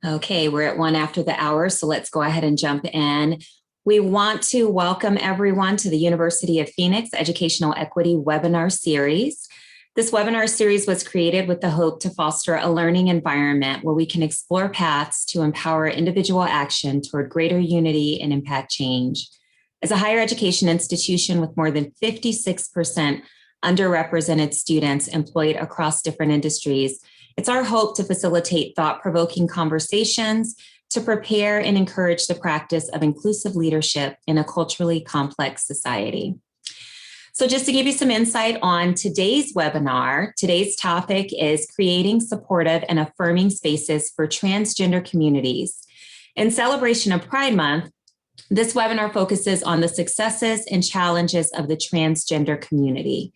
Okay, we're at 1 after the hour, so let's go ahead and jump in. We want to welcome everyone to the University of Phoenix Educational Equity webinar series. This webinar series was created with the hope to foster a learning environment where we can explore paths to empower individual action toward greater unity and impact change. As a higher education institution with more than 56% underrepresented students employed across different industries, it's our hope to facilitate thought-provoking conversations to prepare and encourage the practice of inclusive leadership in a culturally complex society. So just to give you some insight on today's webinar, today's topic is creating supportive and affirming spaces for transgender communities. In celebration of Pride Month, this webinar focuses on the successes and challenges of the transgender community.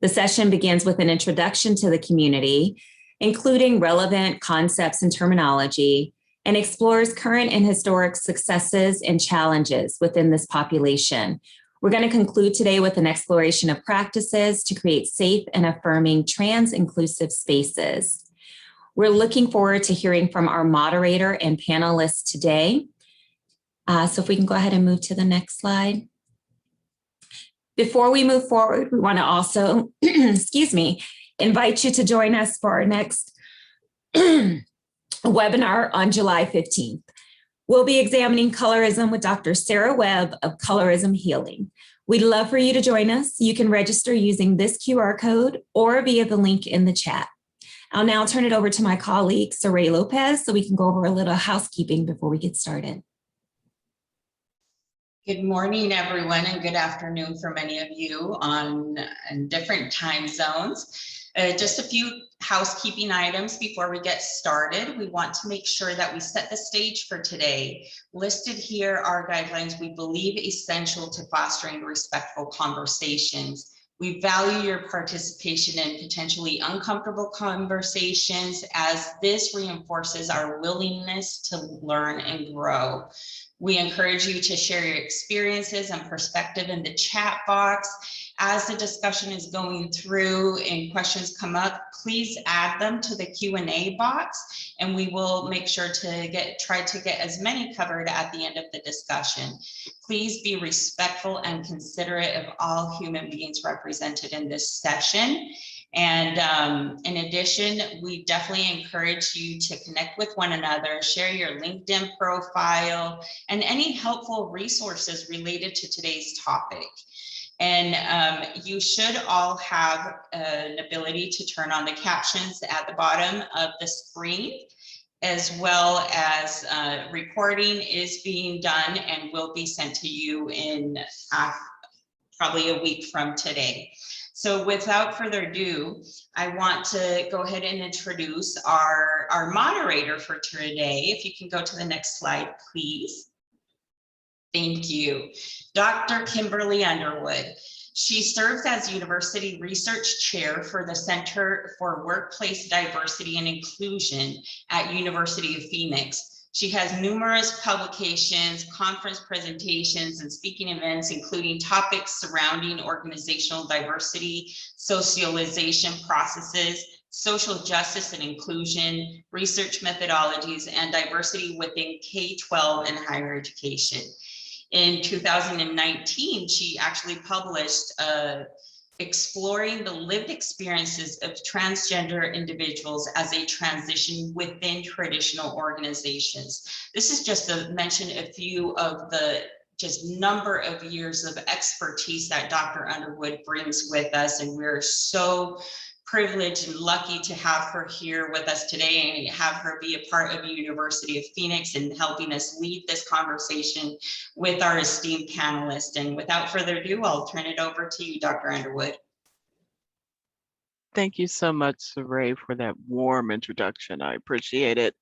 The session begins with an introduction to the community, including relevant concepts and terminology, and explores current and historic successes and challenges within this population. We're going to conclude today with an exploration of practices to create safe and affirming trans-inclusive spaces. We're looking forward to hearing from our moderator and panelists today. So if we can go ahead and move to the next slide. Before we move forward, we want to also, excuse me, invite you to join us for our next webinar on July 15th. We'll be examining colorism with Dr. Sarah Webb of Colorism Healing. We'd love for you to join us. You can register using this QR code or via the link in the chat. I'll now turn it over to my colleague, Saray Lopez, so we can go over a little housekeeping before we get started. Good morning, everyone, and good afternoon for many of you in different time zones. Just a few housekeeping items before we get started. We want to make sure that we set the stage for today. Listed here are guidelines we believe essential to fostering respectful conversations. We value your participation in potentially uncomfortable conversations, as this reinforces our willingness to learn and grow. We encourage you to share your experiences and perspective in the chat box. As the discussion is going through and questions come up, please add them to the Q&A box, and we will make sure to try to get as many covered at the end of the discussion. Please be respectful and considerate of all human beings represented in this session. And in addition, we definitely encourage you to connect with one another, share your LinkedIn profile, and any helpful resources related to today's topic. And you should all have an ability to turn on the captions at the bottom of the screen, as well as recording is being done and will be sent to you in probably a week from today. So without further ado, I want to go ahead and introduce our moderator for today. If you can go to the next slide, please. Thank you. Dr. Kimberly Underwood. She serves as University Research Chair for the Center for Workplace Diversity and Inclusion at University of Phoenix. She has numerous publications, conference presentations, and speaking events, including topics surrounding organizational diversity, socialization processes, social justice and inclusion, research methodologies, and diversity within K-12 and higher education. In 2019, she actually published Exploring the Lived Experiences of Transgender Individuals as a Transition Within Traditional Organizations. This is just to mention a few of the number of years of expertise that Dr. Underwood brings with us, and we're so privileged and lucky to have her here with us today and have her be a part of the University of Phoenix and helping us lead this conversation with our esteemed panelists. And without further ado, I'll turn it over to you, Dr. Underwood. Thank you so much, Saray, for that warm introduction. I appreciate it.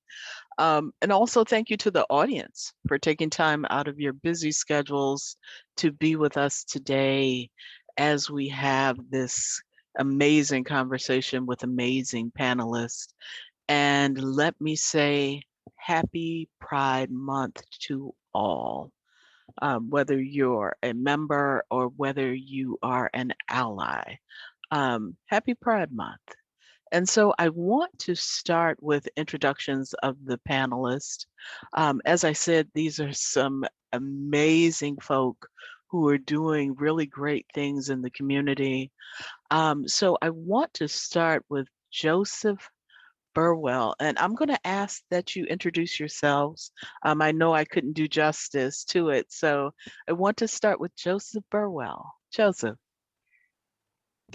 And also thank you to the audience for taking time out of your busy schedules to be with us today as we have this amazing conversation with amazing panelists. And let me say happy Pride Month to all, whether you're a member or whether you are an ally. Happy Pride Month. And so I want to start with introductions of the panelists. As I said, these are some amazing folk who are doing really great things in the community. So I want to start with Joseph Burwell, and I'm going to ask that you introduce yourselves. I know I couldn't do justice to it, so I want to start with Joseph Burwell. Joseph.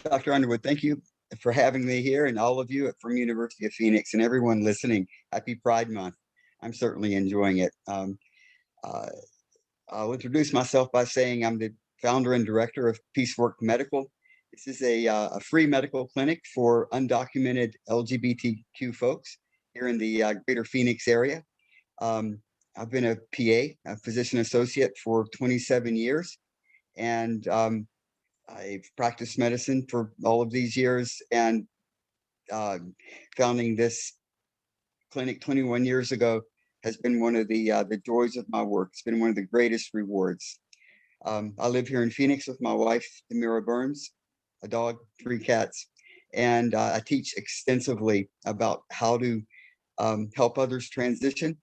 Dr. Underwood, thank you for having me here, and all of you from University of Phoenix and everyone listening. Happy Pride Month. I'm certainly enjoying it. I'll introduce myself by saying I'm the founder and director of Peacework Medical. This is a free medical clinic for undocumented LGBTQ folks here in the greater Phoenix area. I've been a PA, a physician associate, for 27 years, and I've practiced medicine for all of these years, and founding this clinic 21 years ago has been one of the joys of my work. It's been one of the greatest rewards. I live here in Phoenix with my wife, Amira Burns, a dog, 3 cats, and I teach extensively about how to help others transition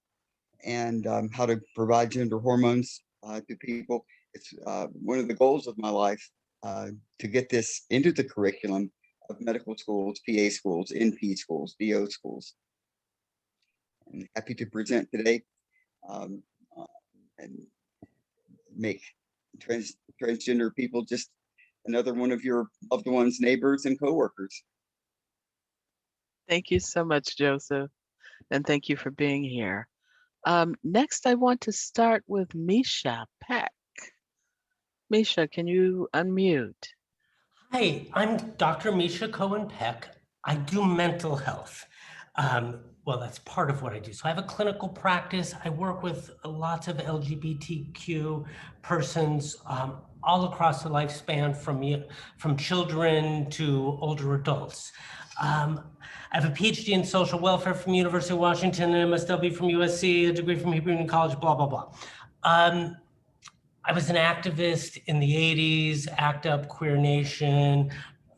and how to provide gender hormones to people. It's one of the goals of my life to get this into the curriculum of medical schools, PA schools, NP schools, DO schools. I'm happy to present today and make transgender people just another one of your loved ones, neighbors, and coworkers. Thank you so much, Joseph, and thank you for being here. Next, I want to start with Misha Peck. Misha, can you unmute? Hi, I'm Dr. Misha Cohen-Peck. I do mental health. Well, that's part of what I do. So I have a clinical practice. I work with lots of LGBTQ persons all across the lifespan, from children to older adults. I have a PhD in social welfare from University of Washington, an MSW from USC, a degree from Hebrew Union College, blah, blah, blah. I was an activist in the 80s, ACT UP, Queer Nation.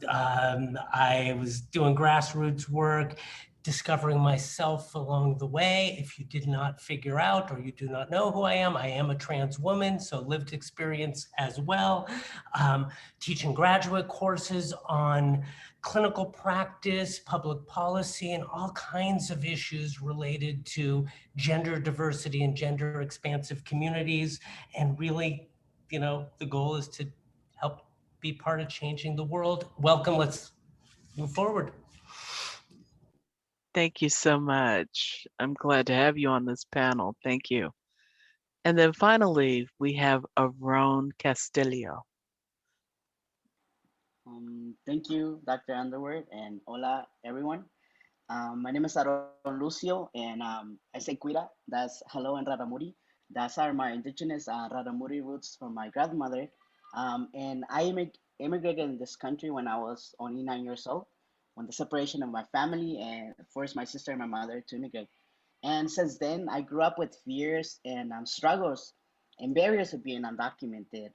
I was doing grassroots work, discovering myself along the way. If you did not figure out or you do not know who I am a trans woman, so lived experience as well. Teaching graduate courses on clinical practice, public policy, and all kinds of issues related to gender diversity and gender expansive communities. And really, the goal is to help be part of changing the world. Welcome, let's move forward. Thank you so much. I'm glad to have you on this panel. Thank you. And then finally, we have Aaron Castillo. Thank you, Dr. Underwood, and hola, everyone. My name is Aaron Lucio, and I say Cuira. That's hello in Raramuri. That's my indigenous Raramuri roots from my grandmother. And I immigrated in this country when I was only 9 years old, when the separation of my family and forced my sister and my mother to immigrate. And since then, I grew up with fears and struggles and barriers of being undocumented.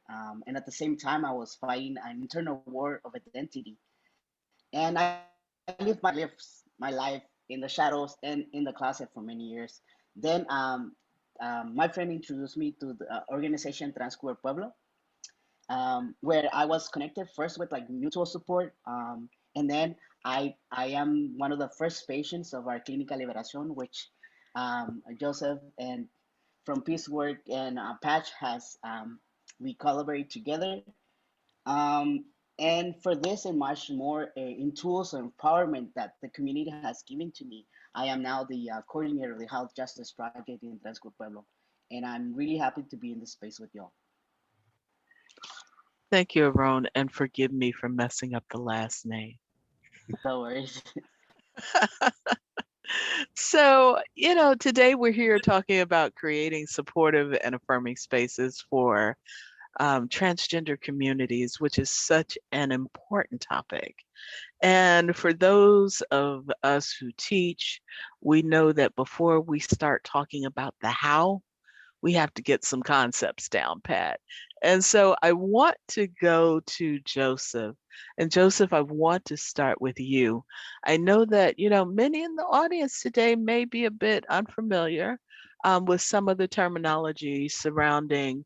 And at the same time, I was fighting an internal war of identity. And I lived my life in the shadows and in the closet for many years. Then my friend introduced me to the organization Transgender Pueblo, where I was connected first with like mutual support, and then I am one of the first patients of our Clínica Liberación, which Joseph and from Peacework and Patch has we collaborate together. Um, and for this and much more in tools and empowerment that the community has given to me, I am now the coordinator of the Health Justice Project in Transco Pueblo. And I'm really happy to be in this space with y'all. Thank you, Aaron, and forgive me for messing up the last name. No worries. So, today we're here talking about creating supportive and affirming spaces for transgender communities, which is such an important topic. And for those of us who teach, we know that before we start talking about the how, we have to get some concepts down pat. And so I want to go to Joseph. And Joseph, I want to start with you. I know that, many in the audience today may be a bit unfamiliar with some of the terminology surrounding,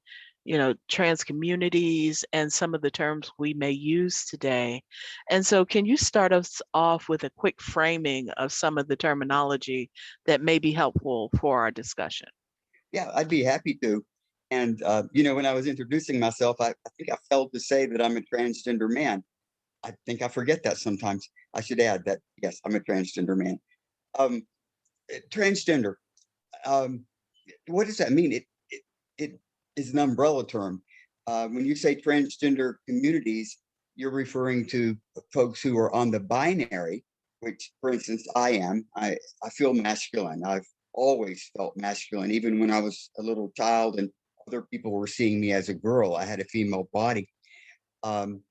trans communities and some of the terms we may use today. And so can you start us off with a quick framing of some of the terminology that may be helpful for our discussion? Yeah, I'd be happy to. And, when I was introducing myself, I think I failed to say that I'm a transgender man. I think I forget that sometimes. I should add that, yes, I'm a transgender man. Um, Transgender, um, what does that mean? It is an umbrella term. When you say transgender communities, you're referring to folks who are on the binary, which, for instance, I am. I feel masculine. I've always felt masculine, even when I was a little child and other people were seeing me as a girl. I had a female body. Um,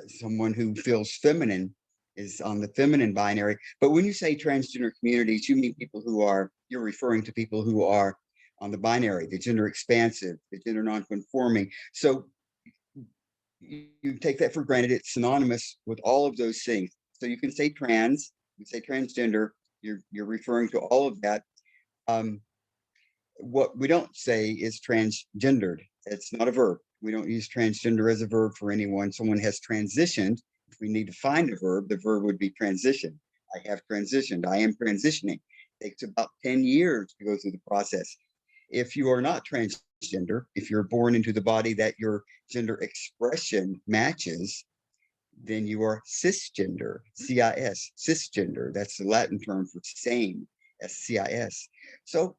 Someone who feels feminine is on the feminine binary. But when you say transgender communities, you mean you're referring to people who are on the binary, the gender expansive, the gender nonconforming. So you take that for granted. It's synonymous with all of those things. So you can say trans, you can say transgender, you're referring to all of that. What we don't say is transgendered. It's not a verb. We don't use transgender as a verb for anyone. Someone has transitioned. If we need to find a verb, the verb would be transition. I have transitioned. I am transitioning. It takes about 10 years to go through the process. If you are not transgender, if you're born into the body that your gender expression matches, then you are cisgender, CIS, cisgender. That's the Latin term for same, SCIS. So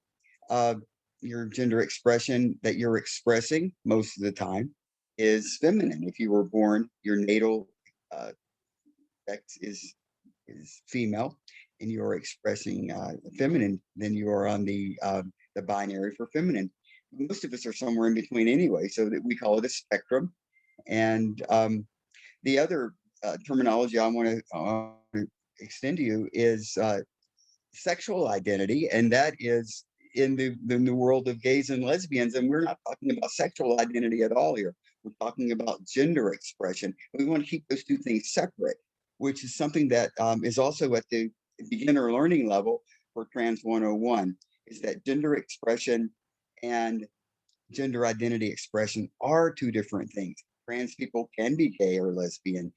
your gender expression that you're expressing most of the time is feminine. If you were born, your natal sex is female, and you're expressing feminine, then you are on the binary for feminine. Most of us are somewhere in between anyway, so that we call it a spectrum. And the other terminology I want to extend to you is sexual identity, and that is in the world of gays and lesbians. And we're not talking about sexual identity at all here. We're talking about gender expression. We want to keep those two things separate, which is something that is also at the beginner learning level for Trans 101, is that gender expression and gender identity expression are two different things. Trans people can be gay or lesbian.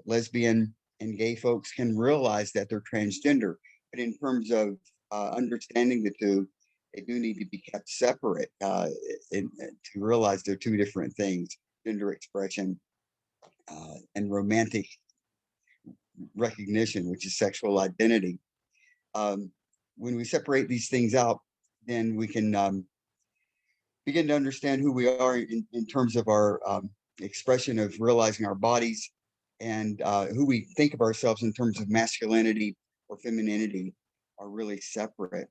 Lesbian and gay folks can realize that they're transgender. But in terms of understanding the two, they do need to be kept separate to realize they're two different things: gender expression and romantic recognition, which is sexual identity. When we separate these things out, then we can begin to understand who we are in terms of our expression of realizing our bodies, and who we think of ourselves in terms of masculinity or femininity are really separate.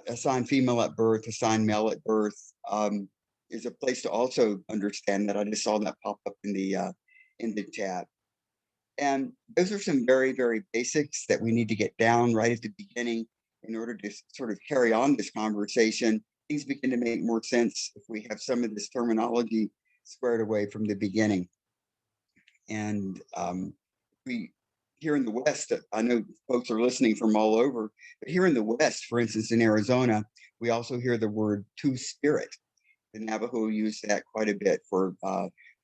Assigned female at birth, assigned male at birth is a place to also understand that. I just saw that pop up in the chat. And those are some very, very basics that we need to get down right at the beginning in order to sort of carry on this conversation. Things begin to make more sense if we have some of this terminology squared away from the beginning. And we here in the West, I know folks are listening from all over, but here in the West, for instance, in Arizona, we also hear the word two-spirit. The Navajo use that quite a bit for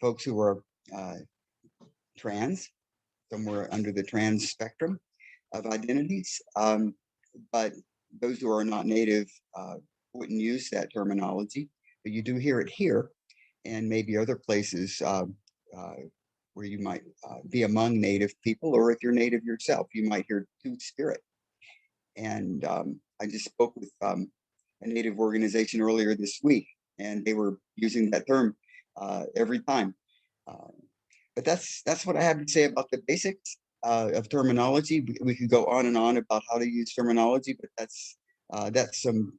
folks who are trans, somewhere under the trans spectrum of identities. But those who are not Native wouldn't use that terminology, but you do hear it here and maybe other places where you might be among Native people, or if you're Native yourself, you might hear two-spirit. And I just spoke with a Native organization earlier this week, and they were using that term every time. But that's what I have to say about the basics of terminology. We could go on and on about how to use terminology, but that's some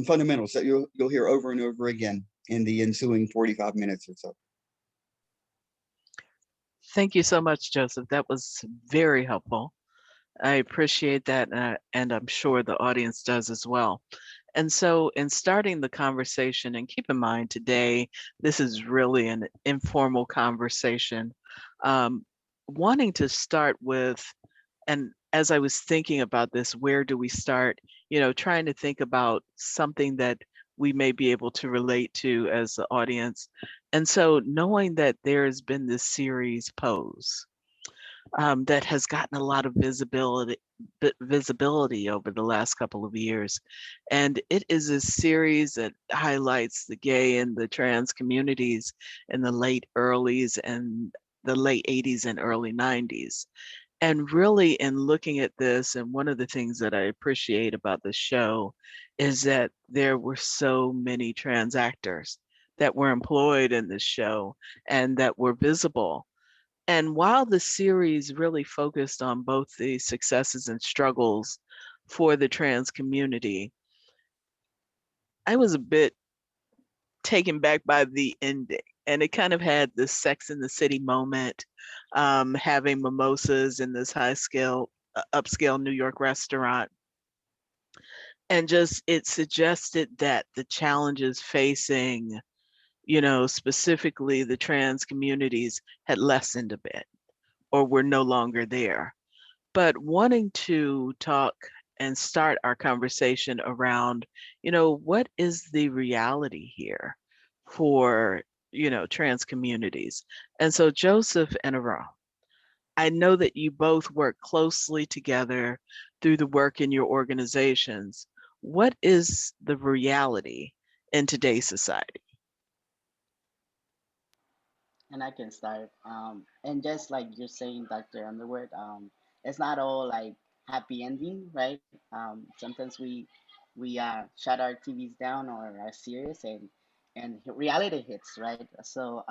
fundamentals that you'll hear over and over again in the ensuing 45 minutes or so. Thank you so much, Joseph. That was very helpful. I appreciate that, and I'm sure the audience does as well. And so, in starting the conversation, and keep in mind today, this is really an informal conversation. Um, Wanting to start with, and as I was thinking about this, where do we start? Trying to think about something that we may be able to relate to as the audience. And so, knowing that there has been this series Pose, that has gotten a lot of visibility over the last couple of years. And it is a series that highlights the gay and the trans communities in the late earlys and the late 80s and early 90s. And really, in looking at this, and one of the things that I appreciate about the show is that there were so many trans actors that were employed in this show and that were visible. And while the series really focused on both the successes and struggles for the trans community, I was a bit taken back by the ending. And it kind of had this Sex in the City moment, having mimosas in this upscale New York restaurant. And just it suggested that the challenges facing, specifically the trans communities had lessened a bit or were no longer there. But wanting to talk and start our conversation around, what is the reality here for, trans communities? And so Joseph and Aram, I know that you both work closely together through the work in your organizations. What is the reality in today's society? And I can start. And just like you're saying, Dr. Underwood, it's not all like happy ending, right? Sometimes we shut our TVs down or are serious, and reality hits, right? So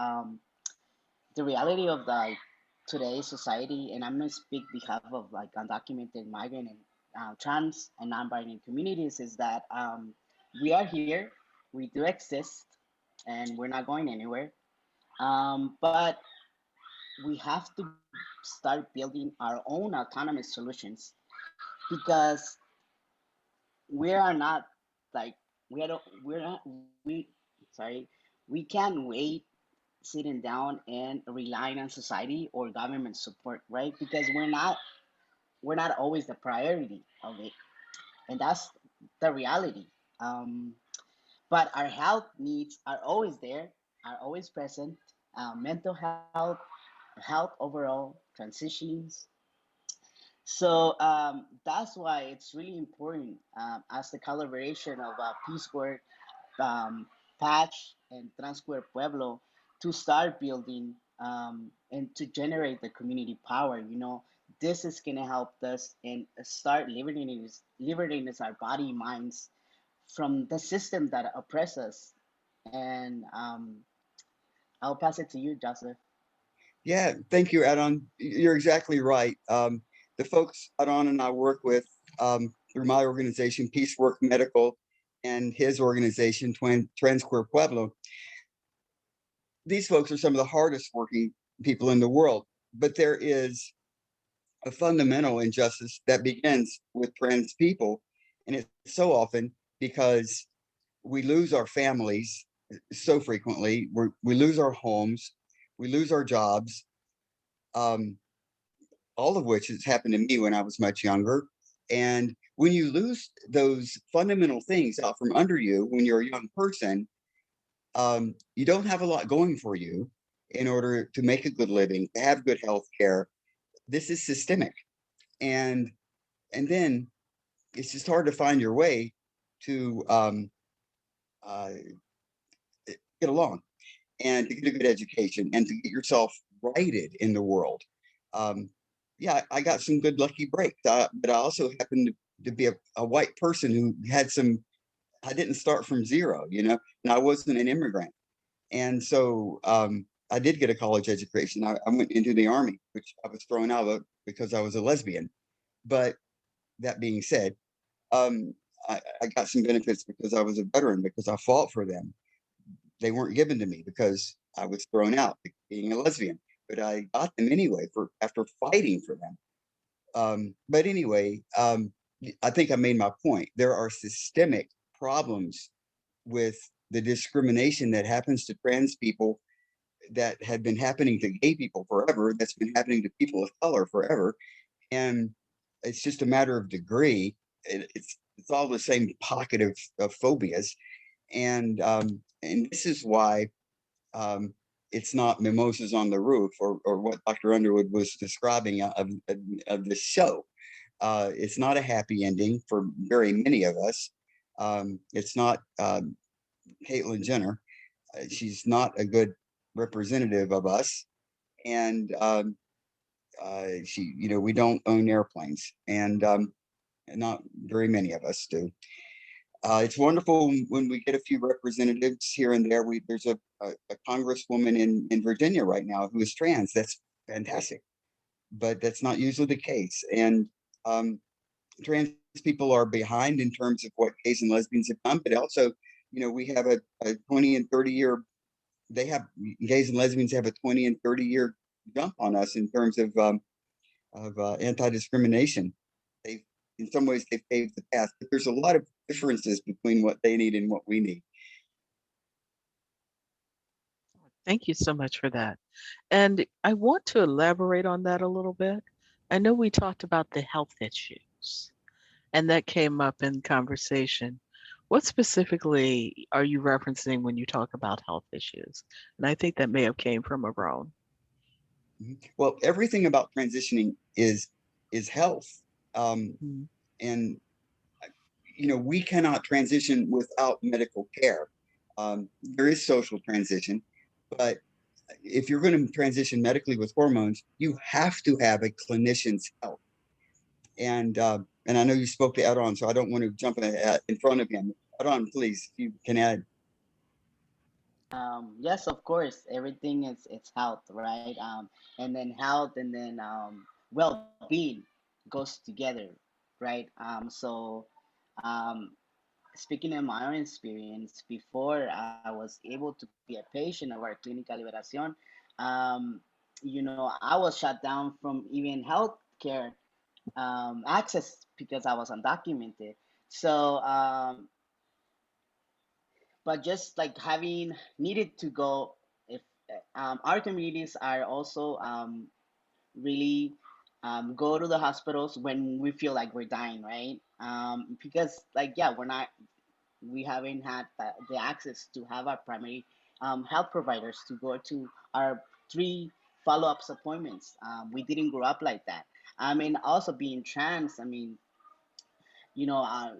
the reality of like today's society, and I'm gonna speak behalf of like undocumented migrant and trans and non-binary communities, is that we are here, we do exist, and we're not going anywhere. But we have to start building our own autonomous solutions because we are not like we're not we sorry we can't wait sitting down and relying on society or government support, right? Because we're not always the priority of it, and that's the reality. um, but our health needs are always there, are always present. Mental health overall, transitions. So that's why it's really important, as the collaboration of Peace Work, um, Patch, and Transqueer Pueblo to start building, and to generate the community power. This is going to help us and start liberating us, our body, minds from the system that oppress us. And I'll pass it to you, Joseph. Yeah, thank you, Adon. You're exactly right. The folks Adon and I work with, through my organization, Peace Work Medical, and his organization, Transqueer Pueblo, these folks are some of the hardest working people in the world. But there is a fundamental injustice that begins with trans people. And it's so often because we lose our families so frequently, we lose our homes, we lose our jobs. Um, all of which has happened to me when I was much younger. And when you lose those fundamental things out from under you when you're a young person, you don't have a lot going for you in order to make a good living, to have good health care. This is systemic. And then it's just hard to find your way to uh, get along and to get a good education and to get yourself righted in the world. Um, yeah, I got some good lucky breaks, but I also happened to be a white person who had some. I didn't start from zero, and I wasn't an immigrant, and so I did get a college education. I went into the army, which I was thrown out of because I was a lesbian. But that being said, um, I got some benefits because I was a veteran, because I fought for them. They weren't given to me because I was thrown out being a lesbian, but I got them anyway for after fighting for them. But anyway, I think I made my point. There are systemic problems with the discrimination that happens to trans people that had been happening to gay people forever, that's been happening to people of color forever. And it's just a matter of degree. It's all the same pocket of phobias. And this is why it's not mimosas on the roof, or what Dr. Underwood was describing of this show. It's not a happy ending for very many of us. It's not Caitlyn Jenner. She's not a good representative of us. And we don't own airplanes, and not very many of us do. It's wonderful when we get a few representatives here and there. There's a congresswoman in Virginia right now who is trans. That's fantastic, but that's not usually the case. And trans people are behind in terms of what gays and lesbians have done, but also, we have a 20 and 30 year. Gays and lesbians have a 20 and 30 year jump on us in terms of anti-discrimination. In some ways, they've paved the path, but there's a lot of differences between what they need and what we need. Thank you so much for that. And I want to elaborate on that a little bit. I know we talked about the health issues, and that came up in conversation. What specifically are you referencing when you talk about health issues? And I think that may have came from Aron. Well, everything about transitioning is health. And we cannot transition without medical care. There is social transition, but if you're going to transition medically with hormones, you have to have a clinician's help. And I know you spoke to Aron, so I don't want to jump in front of him. Aron, please, if you can add. Yes, of course. Everything it's health, right? And then health and then well-being goes together, right? Um, Speaking of my own experience, before I was able to be a patient of our Clínica Liberación, I was shut down from even healthcare access because I was undocumented. So, but just like having needed to go, if our communities are also really go to the hospitals when we feel like we're dying, right? Because like, yeah, we haven't had the access to have our primary health providers to go to our 3 follow-ups appointments. We didn't grow up like that. I mean, also being trans, I mean,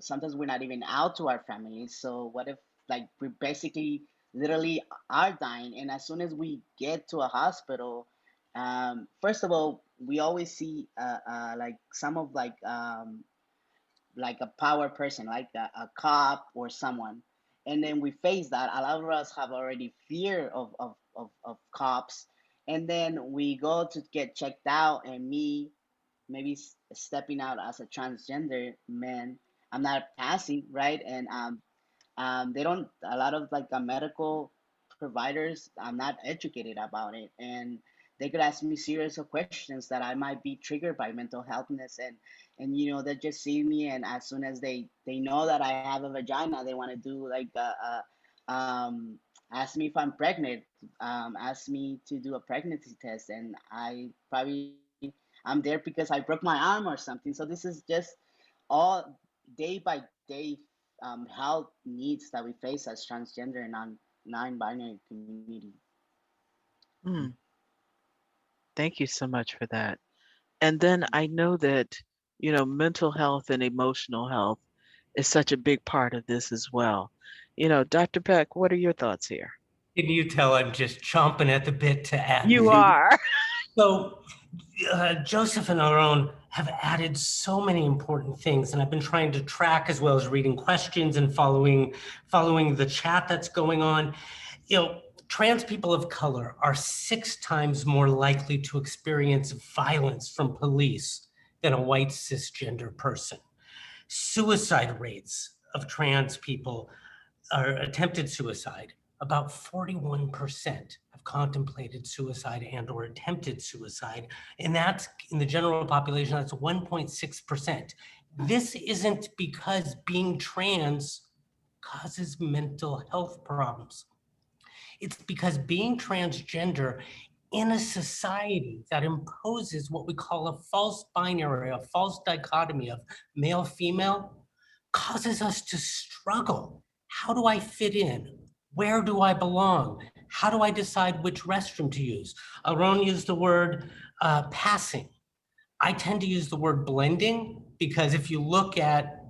sometimes we're not even out to our families. So what if like we basically literally are dying, and as soon as we get to a hospital, first of all, we always see like some of like a power person, like a cop or someone. And then we face that. A lot of us have already fear of cops. And then we go to get checked out, and me, maybe stepping out as a transgender man, I'm not passing, right? And they don't, a lot of like the medical providers, I'm not educated about it. And they could ask me series of questions that I might be triggered by mental healthness, and they just see me, and as soon as they know that I have a vagina, they want to do like ask me if I'm pregnant, ask me to do a pregnancy test, and I'm there because I broke my arm or something. So this is just all day by day health needs that we face as transgender and non-binary community. Thank you so much for that. And then I know that, mental health and emotional health is such a big part of this as well. Dr. Peck, what are your thoughts here? Can you tell I'm just chomping at the bit to add? You are. So Joseph and Aron have added so many important things, and I've been trying to track as well as reading questions and following the chat that's going on. Trans people of color are 6 times more likely to experience violence from police than a white cisgender person. Suicide rates of trans people, or attempted suicide, about 41% have contemplated suicide and or attempted suicide. And that's in the general population, that's 1.6%. This isn't because being trans causes mental health problems. It's because being transgender in a society that imposes what we call a false binary, a false dichotomy of male, female, causes us to struggle. How do I fit in? Where do I belong? How do I decide which restroom to use? Aaron used the word passing. I tend to use the word blending because if you look at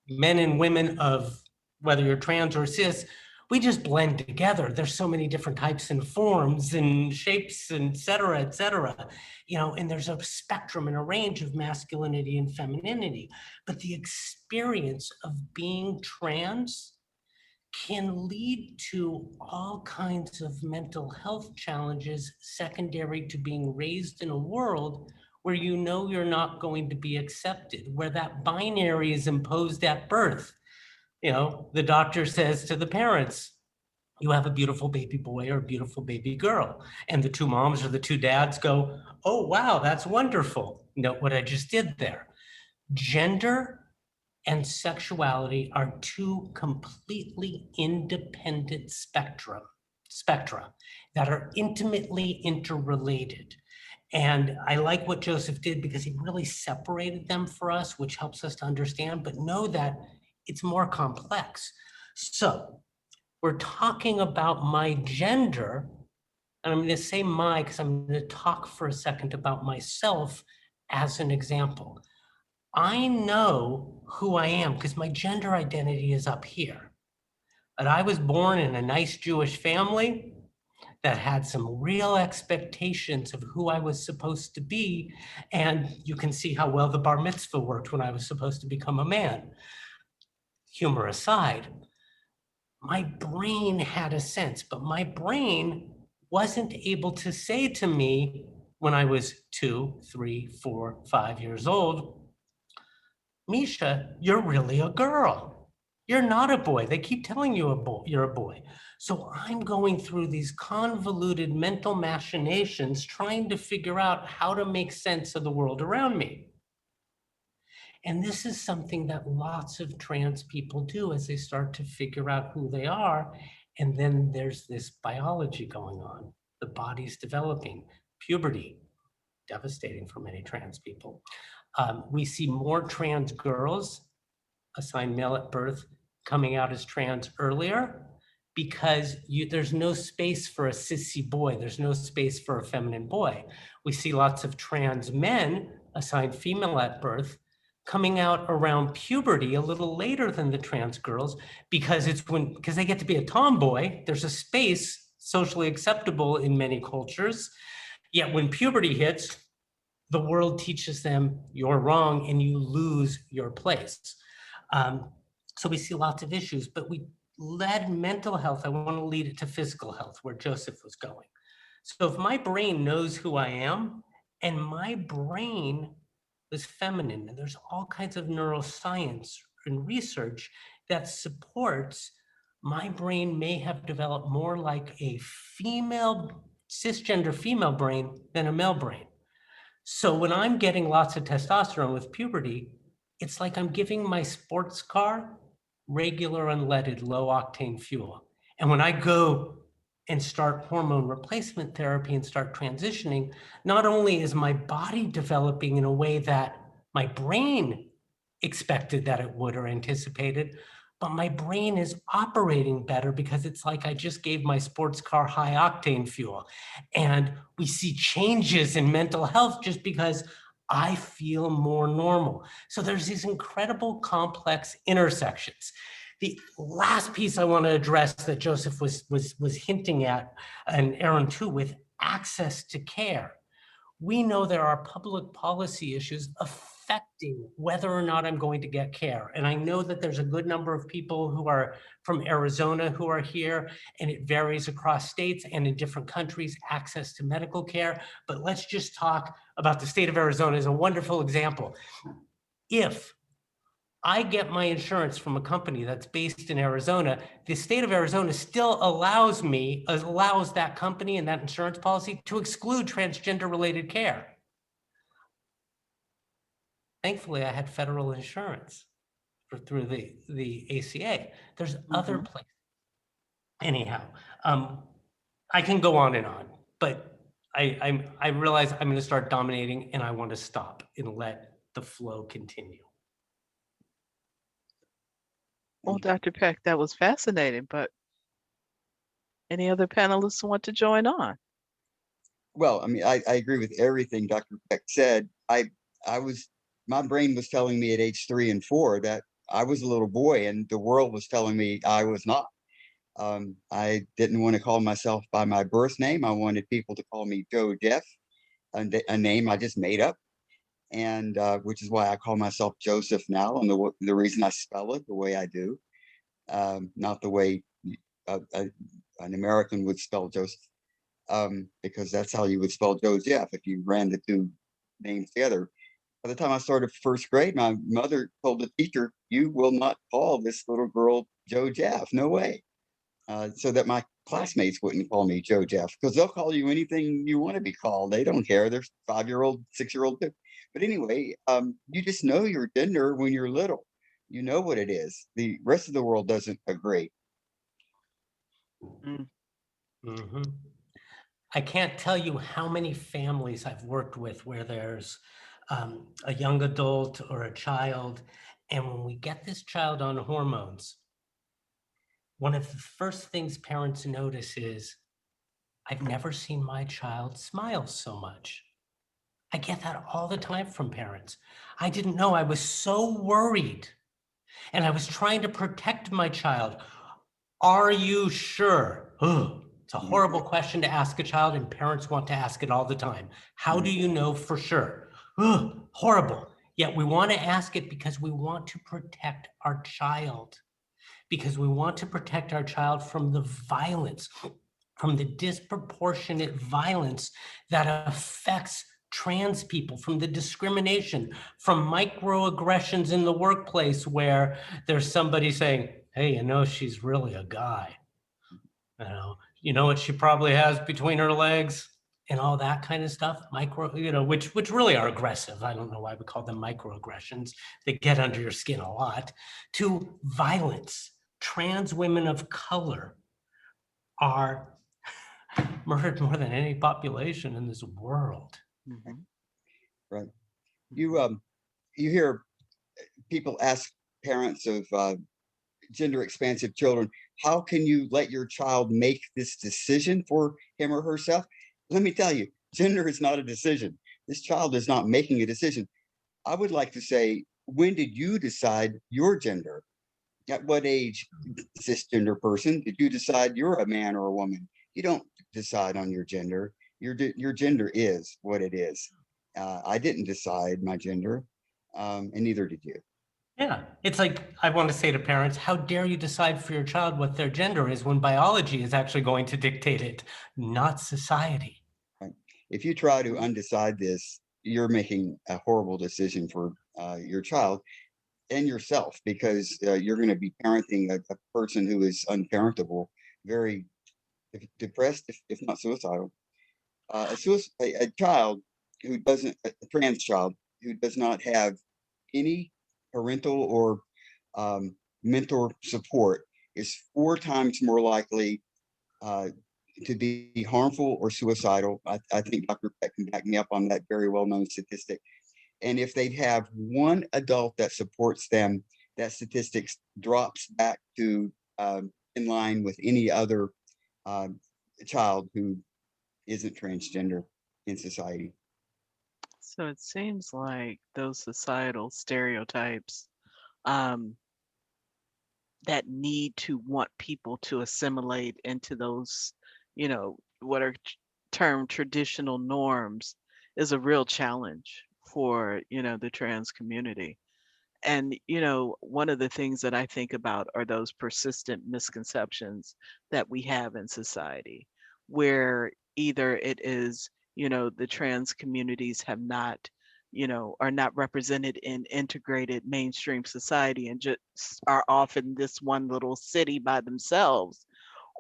men and women of whether you're trans or cis, we just blend together. There's so many different types and forms and shapes and et cetera, you know, and there's a spectrum and a range of masculinity and femininity. But the experience of being trans can lead to all kinds of mental health challenges secondary to being raised in a world where you know you're not going to be accepted, where that binary is imposed at birth. You know, the doctor says to the parents, you have a beautiful baby boy or a beautiful baby girl. And the two moms or the two dads go, oh, wow, that's wonderful. Note what I just did there. Gender and sexuality are two completely independent spectra that are intimately interrelated. And I like what Joseph did because he really separated them for us, which helps us to understand, but know that it's more complex. So we're talking about my gender, and I'm going to say my because I'm going to talk for a second about myself as an example. I know who I am because my gender identity is up here. But I was born in a nice Jewish family that had some real expectations of who I was supposed to be. And you can see how well the bar mitzvah worked when I was supposed to become a man. Humor aside, my brain had a sense, but my brain wasn't able to say to me when I was 2, 3, 4, 5 years old, Misha, you're really a girl. You're not a boy. They keep telling you you're a boy. So I'm going through these convoluted mental machinations trying to figure out how to make sense of the world around me. And this is something that lots of trans people do as they start to figure out who they are. And then there's this biology going on. The body's developing, puberty, devastating for many trans people. We see more trans girls assigned male at birth coming out as trans earlier because there's no space for a sissy boy. There's no space for a feminine boy. We see lots of trans men assigned female at birth coming out around puberty a little later than the trans girls because because they get to be a tomboy. There's a space socially acceptable in many cultures. Yet when puberty hits, the world teaches them you're wrong and you lose your place. So we see lots of issues, but we led mental health. I want to lead it to physical health, where Joseph was going. So if my brain knows who I am, and my brain is feminine, and there's all kinds of neuroscience and research that supports my brain may have developed more like a female, cisgender female brain than a male brain. So when I'm getting lots of testosterone with puberty, it's like I'm giving my sports car regular unleaded low octane fuel. And when I go and start hormone replacement therapy and start transitioning, not only is my body developing in a way that my brain expected that it would or anticipated, but my brain is operating better because it's like I just gave my sports car high octane fuel. And we see changes in mental health just because I feel more normal. So there's these incredible complex intersections. The last piece I want to address that Joseph was hinting at, and Aaron too, with access to care. We know there are public policy issues affecting whether or not I'm going to get care. And I know that there's a good number of people who are from Arizona who are here, and it varies across states and in different countries, access to medical care. But let's just talk about the state of Arizona as a wonderful example. If I get my insurance from a company that's based in Arizona. The state of Arizona still allows that company and that insurance policy to exclude transgender related care. Thankfully, I had federal insurance through the ACA. There's other places. Anyhow, I can go on and on, but I realize I'm going to start dominating, and I want to stop and let the flow continue. Well, Dr. Peck, that was fascinating, but any other panelists want to join on? Well, I mean, I agree with everything Dr. Peck said. My brain was telling me at age 3 and 4 that I was a little boy, and the world was telling me I was not. I didn't want to call myself by my birth name. I wanted people to call me Joe Jeff, a name I just made up, and which is why I call myself Joseph now, and the reason I spell it the way I do, not the way an American would spell Joseph, because that's how you would spell Joe Jeff if you ran the two names together. By the time I started first grade, my mother told the teacher, "You will not call this little girl Joe Jeff. No way." So that my classmates wouldn't call me Joe Jeff, because they'll call you anything you want to be called. They don't care. They're 5-year-old, 6-year-old too. But anyway, you just know your gender when you're little. You know what it is. The rest of the world doesn't agree. I can't tell you how many families I've worked with where there's a young adult or a child, and when we get this child on hormones, one of the first things parents notice is, I've never seen my child smile so much. I get that all the time from parents. I didn't know. I was so worried, and I was trying to protect my child. Are you sure? It's a horrible question to ask a child, and parents want to ask it all the time. How do you know for sure? Horrible. Yet we want to ask it because we want to protect our child. Because we want to protect our child from the violence, from the disproportionate violence that affects trans people, from the discrimination, from microaggressions in the workplace where there's somebody saying, hey, she's really a guy. You know what she probably has between her legs, and all that kind of stuff, which really are aggressive. I don't know why we call them microaggressions. They get under your skin a lot. To violence. Trans women of color are murdered more than any population in this world. Right. You hear people ask parents of gender expansive children, how can you let your child make this decision for him or herself? Let me tell you, gender is not a decision. This child is not making a decision. I would like to say, when did you decide your gender? At what age, cisgender person, did you decide you're a man or a woman? You don't decide on your gender. Your gender is what it is. I didn't decide my gender, and neither did you. Yeah, it's like I want to say to parents, how dare you decide for your child what their gender is when biology is actually going to dictate it, not society. Right. If you try to undecide this, you're making a horrible decision for your child and yourself, because you're going to be parenting a person who is unparentable, very depressed, if not suicidal. A child who doesn't, a trans child who does not have any parental or mentor support is 4 times more likely to be harmful or suicidal. I think Dr. Peck can back me up on that very well-known statistic. And if they have one adult that supports them, that statistics drops back to in line with any other child who isn't transgender in society. So it seems like those societal stereotypes that need to want people to assimilate into those, what are termed traditional norms is a real challenge for, the trans community. And, one of the things that I think about are those persistent misconceptions that we have in society, where either it is, the trans communities have not are not represented in integrated mainstream society and just are off in this one little city by themselves.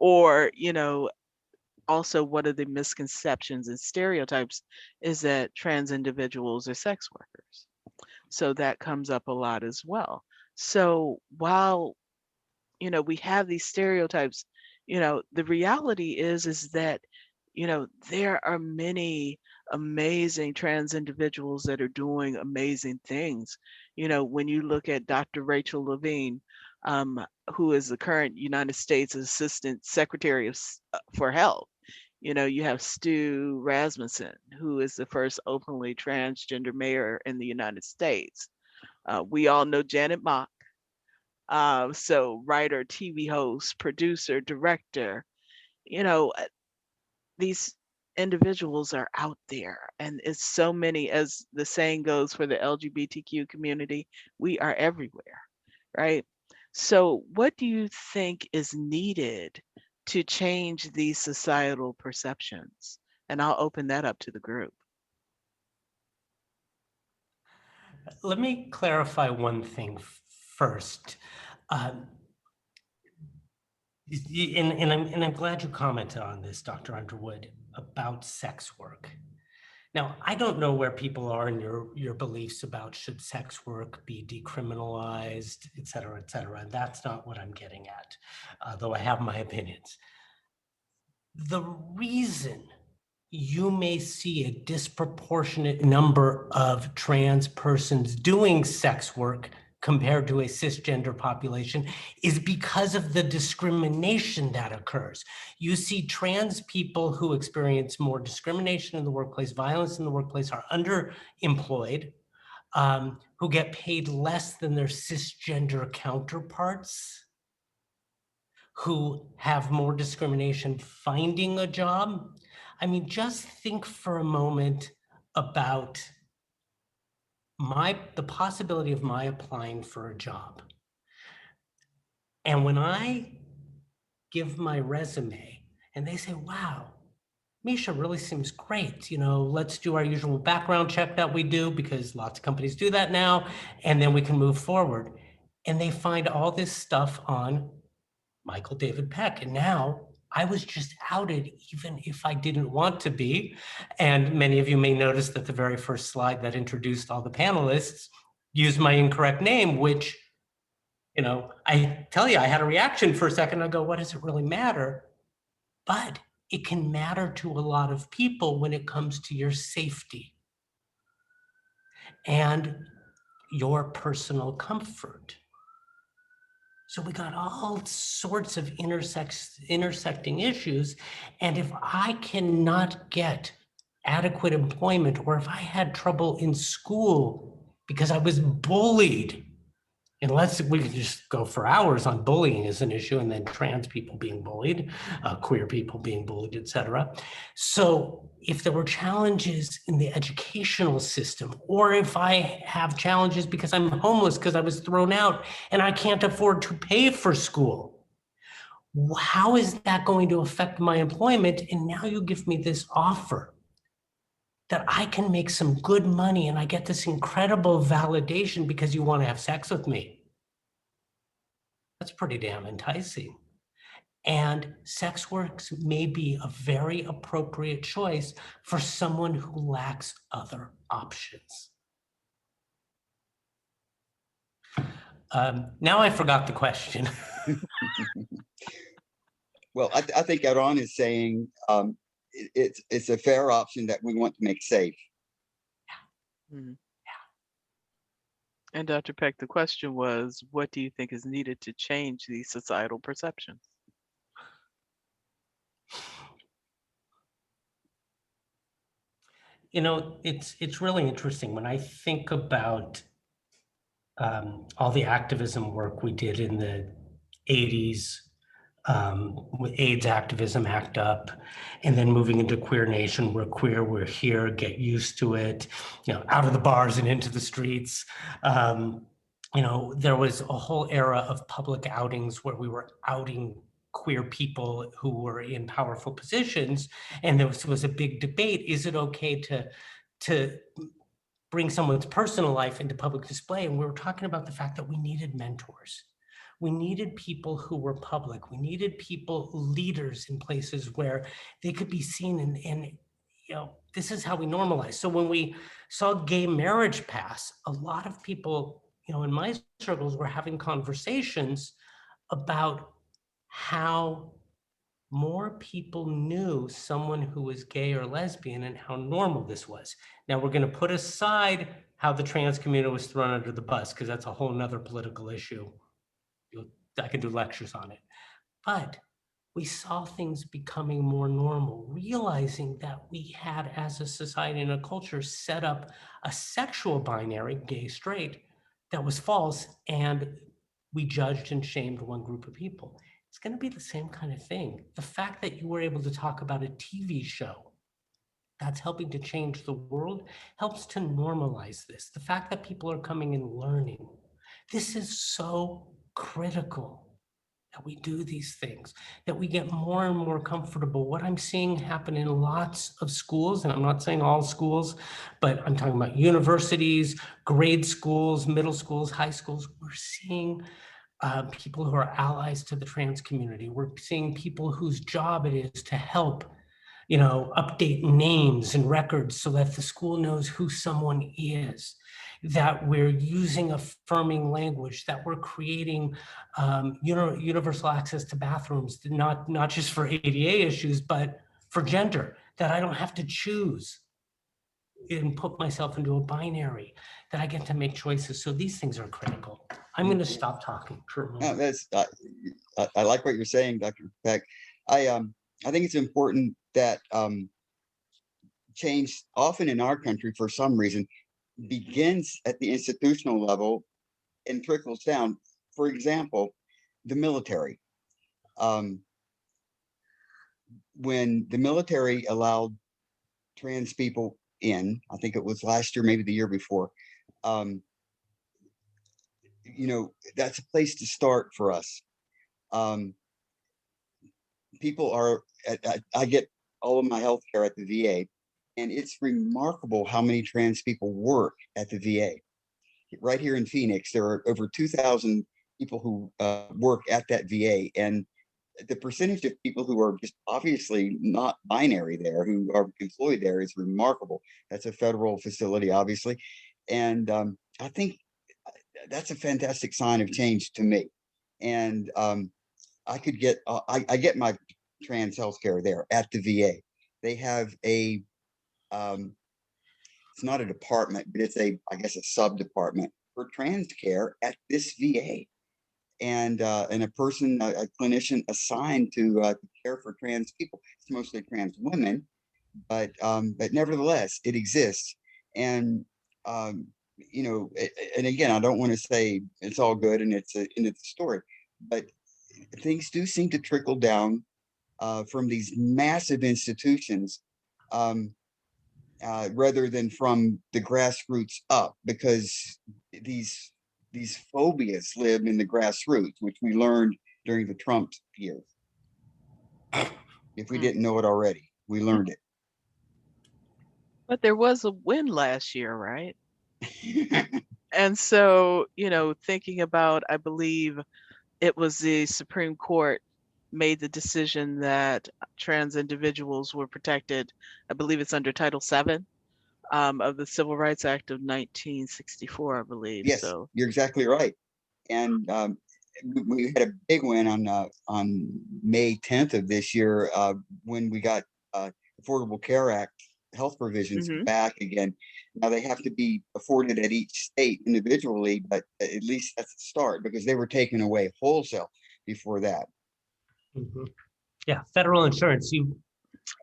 Or, also one of the misconceptions and stereotypes is that trans individuals are sex workers. So that comes up a lot as well. So while, we have these stereotypes, the reality is that, there are many amazing trans individuals that are doing amazing things. When you look at Dr. Rachel Levine, who is the current United States Assistant Secretary for Health, you have Stu Rasmussen, who is the first openly transgender mayor in the United States. We all know Janet Mock. So writer, TV host, producer, director, these individuals are out there, and it's so many, as the saying goes for the LGBTQ community, we are everywhere, right? So what do you think is needed to change these societal perceptions? And I'll open that up to the group. Let me clarify one thing first. And I'm glad you commented on this, Dr. Underwood, about sex work. Now, I don't know where people are in your beliefs about should sex work be decriminalized, et cetera, and that's not what I'm getting at, though I have my opinions. The reason you may see a disproportionate number of trans persons doing sex work compared to a cisgender population is because of the discrimination that occurs. You see trans people who experience more discrimination in the workplace, violence in the workplace, are underemployed, who get paid less than their cisgender counterparts, who have more discrimination finding a job. I mean, just think for a moment about the possibility of my applying for a job. And when I give my resume and they say, wow, Misha really seems great. Let's do our usual background check that we do, because lots of companies do that now, and then we can move forward. And they find all this stuff on Michael David Peck. And now I was just outed, even if I didn't want to be. And many of you may notice that the very first slide that introduced all the panelists used my incorrect name, which, I tell you, I had a reaction for a second. I go, what does it really matter? But it can matter to a lot of people when it comes to your safety and your personal comfort. So we got all sorts of intersecting issues. And if I cannot get adequate employment, or if I had trouble in school because I was bullied, we could just go for hours on bullying as an issue, and then trans people being bullied, queer people being bullied, et cetera. So if there were challenges in the educational system, or if I have challenges because I'm homeless because I was thrown out and I can't afford to pay for school, how is that going to affect my employment? And now you give me this offer that I can make some good money and I get this incredible validation because you want to have sex with me. That's pretty damn enticing. And sex work may be a very appropriate choice for someone who lacks other options. Now I forgot the question. Well, I think Aaron is saying it's a fair option that we want to make safe. Mm. And Dr. Peck, the question was, what do you think is needed to change these societal perceptions? It's really interesting when I think about all the activism work we did in the 80s, with AIDS activism, ACT UP, and then moving into Queer Nation. We're queer, we're here, get used to it, out of the bars and into the streets. There was a whole era of public outings where we were outing queer people who were in powerful positions. And there was a big debate. Is it okay to bring someone's personal life into public display. And we were talking about the fact that we needed mentors. We needed people who were public. We needed people, leaders in places where they could be seen, and you know, this is how we normalize. So when we saw gay marriage pass, a lot of people, you know, in my circles were having conversations about how more people knew someone who was gay or lesbian and how normal this was. Now we're going to put aside how the trans community was thrown under the bus, because that's a whole nother political issue. I can do lectures on it. But we saw things becoming more normal, realizing that we had, as a society and a culture, set up a sexual binary, gay, straight, that was false, and we judged and shamed one group of people. It's going to be the same kind of thing. The fact that you were able to talk about a TV show that's helping to change the world helps to normalize this. The fact that people are coming and learning, this is so critical, that we do these things, that we get more and more comfortable. What I'm seeing happen in lots of schools, and I'm not saying all schools, but I'm talking about universities, grade schools, middle schools, high schools, we're seeing people who are allies to the trans community. We're seeing people whose job it is to help, you know, update names and records so that the school knows who someone is, that we're using affirming language, that we're creating universal access to bathrooms, not just for ADA issues, but for gender, that I don't have to choose and put myself into a binary, that I get to make choices. So these things are critical. I'm going to stop talking for a moment. No, that's I like what you're saying, Dr. Peck. I think it's important that change, often in our country for some reason, begins at the institutional level and trickles down. For example, the military. When the military allowed trans people in, I think it was last year, maybe the year before, you know, that's a place to start for us. People are, I get all of my health care at the VA, and it's remarkable how many trans people work at the VA. Right here in Phoenix, there are over 2,000 people who work at that VA, and the percentage of people who are just obviously not binary there, who are employed there, is remarkable. That's a federal facility, obviously. And I think that's a fantastic sign of change to me. And I could get, I get my trans healthcare there at the VA. They have a, it's not a department, but it's a, I guess, a sub-department for trans care at this VA. And a person, a clinician assigned to care for trans people. It's mostly trans women, but nevertheless, it exists. And you know, and again, I don't want to say it's all good and it's a story, but things do seem to trickle down from these massive institutions rather than from the grassroots up, because these phobias live in the grassroots, which we learned during the Trump years. If we didn't know it already, we learned it. But there was a win last year, right? And so, you know, thinking about, I believe it was the Supreme Court made the decision that trans individuals were protected. I believe it's under Title VII of the Civil Rights Act of 1964, I believe. Yes, so you're exactly right. And we had a big win on May 10th of this year when we got Affordable Care Act health provisions back again. Now they have to be afforded at each state individually, but at least that's a start, because they were taken away wholesale before that. Yeah, federal insurance.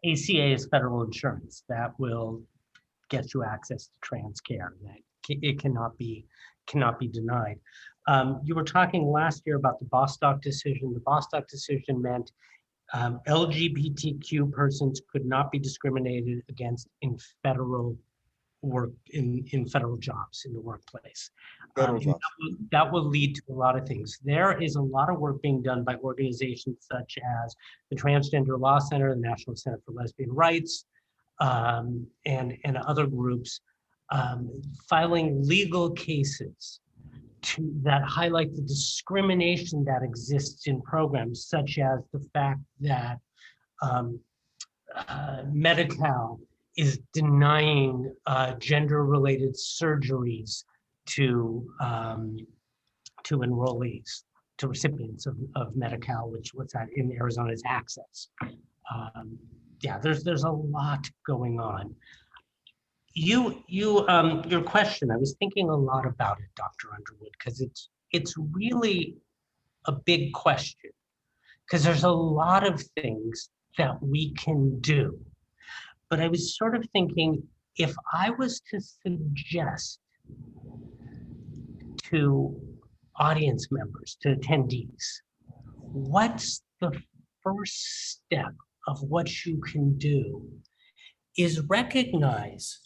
ACA is federal insurance that will get you access to trans care. That it cannot be denied. You were talking last year about the Bostock decision. The Bostock decision meant LGBTQ persons could not be discriminated against in federal work, in federal jobs in the workplace. That will lead to a lot of things. There is a lot of work being done by organizations such as the Transgender Law Center, the National Center for Lesbian Rights, and other groups filing legal cases that highlight the discrimination that exists in programs, such as the fact that Medi-Cal is denying gender-related surgeries to enrollees, to recipients of Medi-Cal, which what's that in Arizona is access. Yeah, there's a lot going on. Your question, I was thinking a lot about it, Dr. Underwood, because it's really a big question, because there's a lot of things that we can do. But I was sort of thinking, if I was to suggest to audience members, to attendees, what's the first step of what you can do is recognize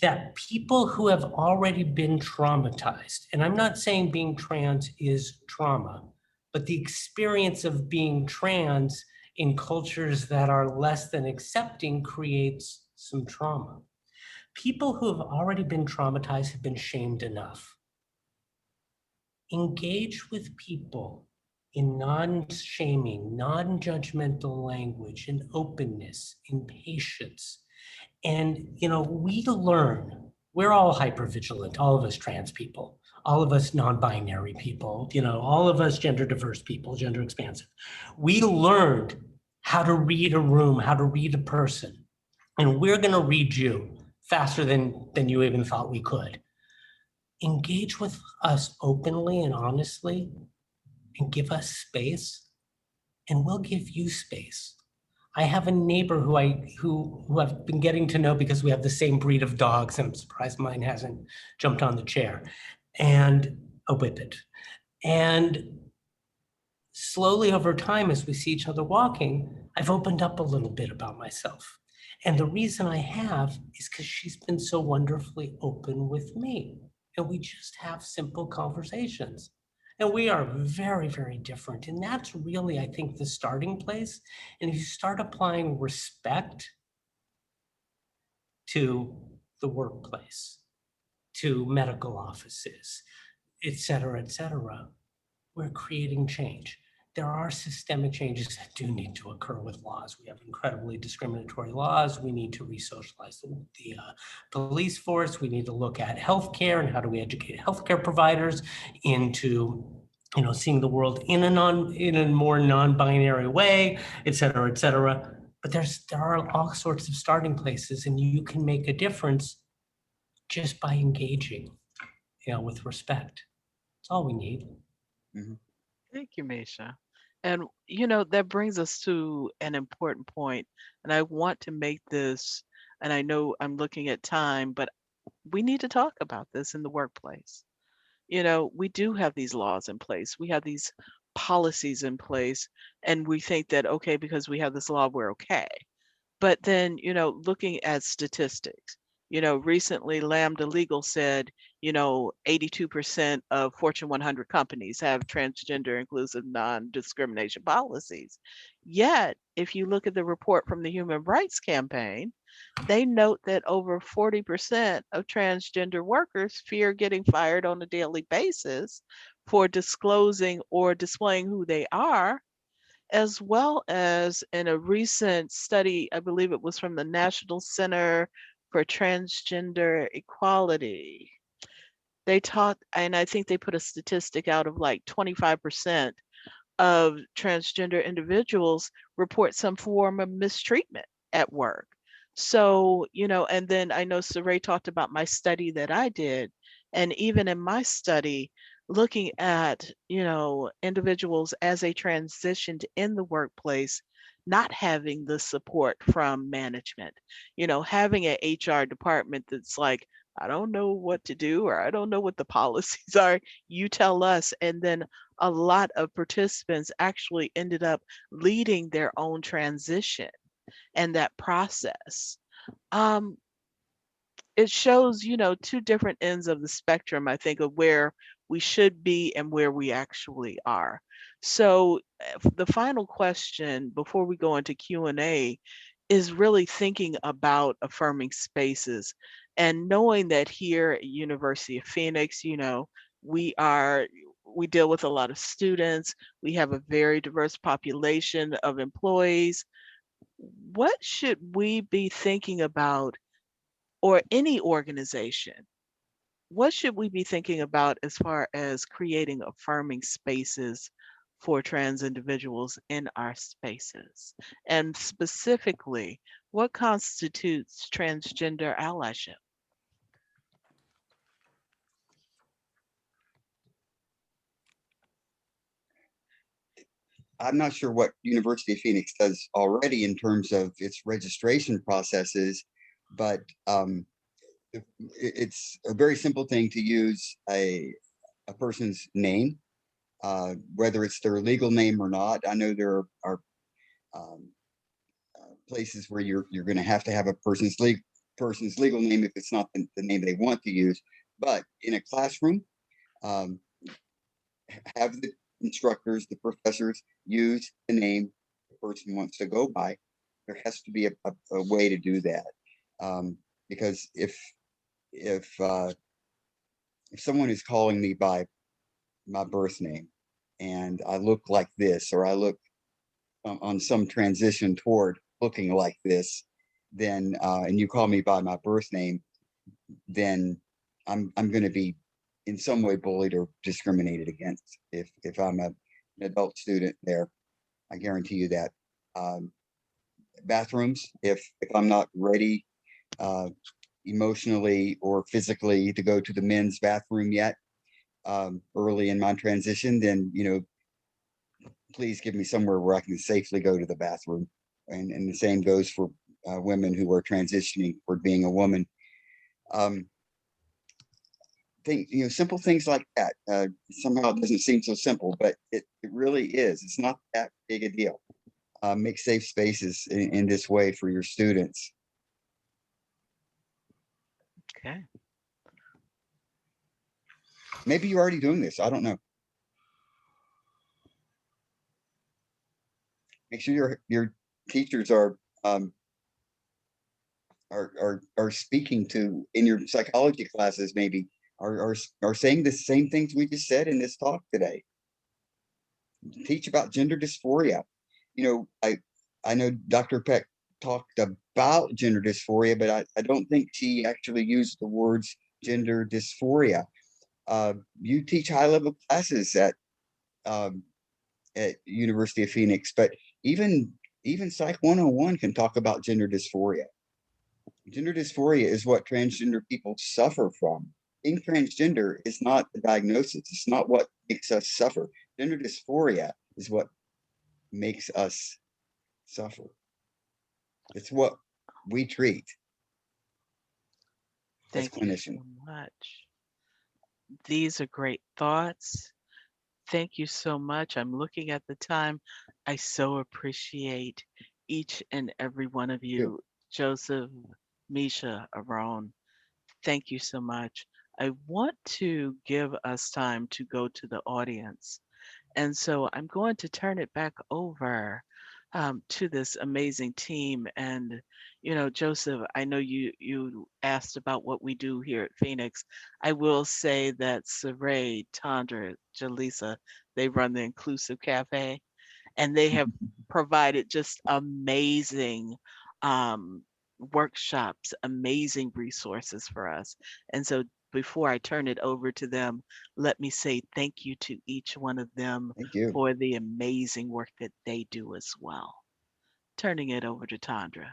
that people who have already been traumatized, and I'm not saying being trans is trauma, but the experience of being trans in cultures that are less than accepting creates some trauma. People who have already been traumatized have been shamed enough. Engage with people in non-shaming, non-judgmental language, in openness, in patience. And, we learn, we're all hypervigilant, all of us trans people, all of us non-binary people, all of us gender diverse people, gender expansive. We learned how to read a room, how to read a person. And we're going to read you faster than you even thought we could. Engage with us openly and honestly and give us space, and we'll give you space. I have a neighbor who I've been getting to know because we have the same breed of dogs, and I'm surprised mine hasn't jumped on the chair, and a whippet. And slowly over time, as we see each other walking, I've opened up a little bit about myself. And the reason I have is because she's been so wonderfully open with me. And we just have simple conversations. And we are very, very different. And that's really, I think, the starting place. And if you start applying respect to the workplace, to medical offices, et cetera, we're creating change. There are systemic changes that do need to occur with laws. We have incredibly discriminatory laws. We need to re-socialize the police force. We need to look at healthcare and how do we educate healthcare providers into seeing the world in a more non-binary way, et cetera. But there are all sorts of starting places, and you can make a difference just by engaging, with respect. That's all we need. Mhm. Thank you, Misha. And that brings us to an important point, and I want to make this, and I know I'm looking at time, but we need to talk about this in the workplace. We do have these laws in place. We have these policies in place, and we think that, okay, because we have this law, we're okay. But then, looking at statistics, recently Lambda Legal said, 82% of Fortune 100 companies have transgender inclusive non-discrimination policies. Yet, if you look at the report from the Human Rights Campaign, they note that over 40% of transgender workers fear getting fired on a daily basis for disclosing or displaying who they are, as well as in a recent study, I believe it was from the National Center for Transgender Equality. They talked, and I think they put a statistic out of like 25% of transgender individuals report some form of mistreatment at work. So, and then I know Saray talked about my study that I did. And even in my study, looking at, individuals as they transitioned in the workplace, not having the support from management, having an HR department that's like, I don't know what to do, or I don't know what the policies are. You tell us. And then a lot of participants actually ended up leading their own transition and that process. It shows, two different ends of the spectrum, I think, of where we should be and where we actually are. So the final question before we go into Q&A is really thinking about affirming spaces. And knowing that here at University of Phoenix, we deal with a lot of students, we have a very diverse population of employees. What should we be thinking about, or any organization, what should we be thinking about as far as creating affirming spaces for trans individuals in our spaces? And specifically, what constitutes transgender allyship? I'm not sure what University of Phoenix does already in terms of its registration processes, but it's a very simple thing to use a person's name, whether it's their legal name or not. I know there are places where you're going to have a person's legal name if it's not the name they want to use. But in a classroom, have the instructors, the professors use the name the person wants to go by. There has to be a way to do that, because if someone is calling me by my birth name and I look like this, or I look on some transition toward looking like this, then and you call me by my birth name, then I'm going to be in some way bullied or discriminated against if I'm an adult student there. I guarantee you that. Bathrooms, if I'm not ready emotionally or physically to go to the men's bathroom yet, early in my transition, then please give me somewhere where I can safely go to the bathroom. And the same goes for women who are transitioning for being a woman. Simple things like that. Somehow it doesn't seem so simple, but it really is. It's not that big a deal. Make safe spaces in this way for your students. Okay. Maybe you're already doing this. I don't know. Make sure your teachers are speaking to, in your psychology classes, maybe are saying the same things we just said in this talk today. Teach about gender dysphoria. I know Dr. Peck talked about gender dysphoria, but I don't think she actually used the words gender dysphoria. You teach high-level classes at University of Phoenix, but even Psych 101 can talk about gender dysphoria. Gender dysphoria is what transgender people suffer from. Being transgender is not a diagnosis. It's not what makes us suffer. Gender dysphoria is what makes us suffer. It's what we treat as Thank you clinicians. so much. These are great thoughts. Thank you so much. I'm looking at the time. I so appreciate each and every one of you. Joseph, Misha, Aaron, thank you so much. I want to give us time to go to the audience. And so I'm going to turn it back over to this amazing team. And, Joseph, I know you asked about what we do here at Phoenix. I will say that Saray, Tandra, Jaleesa, they run the Inclusive Cafe, and they have provided just amazing workshops, amazing resources for us. And so before I turn it over to them, let me say thank you to each one of them for the amazing work that they do as well. Turning it over to Tandra.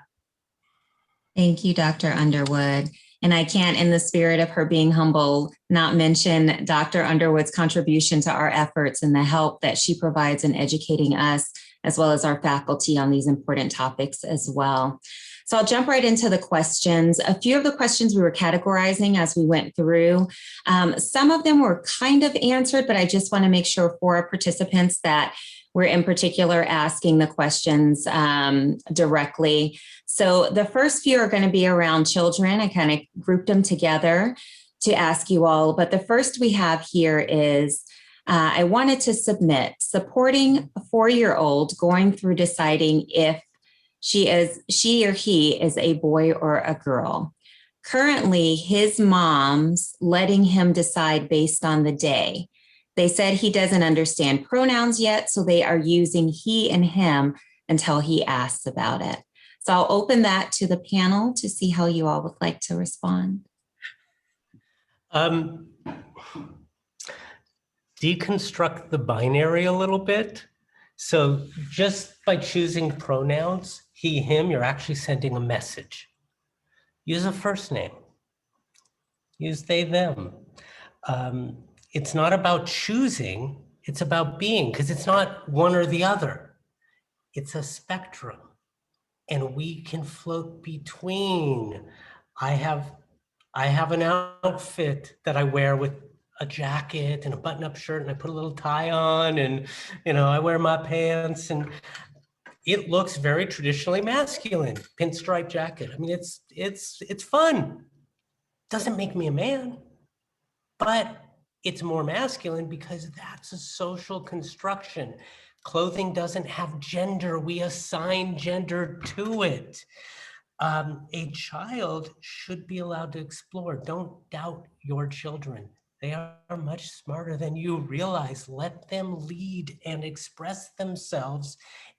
Thank you, Dr. Underwood. And I can't, in the spirit of her being humble, not mention Dr. Underwood's contribution to our efforts and the help that she provides in educating us, as well as our faculty, on these important topics as well. So I'll jump right into the questions. A few of the questions we were categorizing as we went through. Some of them were kind of answered, but I just want to make sure for our participants that we're in particular asking the questions directly. So the first few are going to be around children. I kind of grouped them together to ask you all. But the first we have here is, I wanted to submit supporting a 4-year-old going through deciding if she or he is a boy or a girl. currently his mom's letting him decide based on the day. They said he doesn't understand pronouns yet, so they are using he and him until he asks about it. So I'll open that to the panel to see how you all would like to respond. Deconstruct the binary a little bit. So just by choosing pronouns, he, him, you're actually sending a message. Use a first name. Use they, them. It's not about choosing, it's about being, because it's not one or the other. It's a spectrum. And we can float between. I have an outfit that I wear with a jacket and a button-up shirt, and I put a little tie on, and I wear my pants, and it looks very traditionally masculine. Pinstripe jacket. I mean, it's fun. Doesn't make me a man, but it's more masculine because that's a social construction. Clothing doesn't have gender. We assign gender to it. A child should be allowed to explore. Don't doubt your children. They are much smarter than you realize. Let them lead and express themselves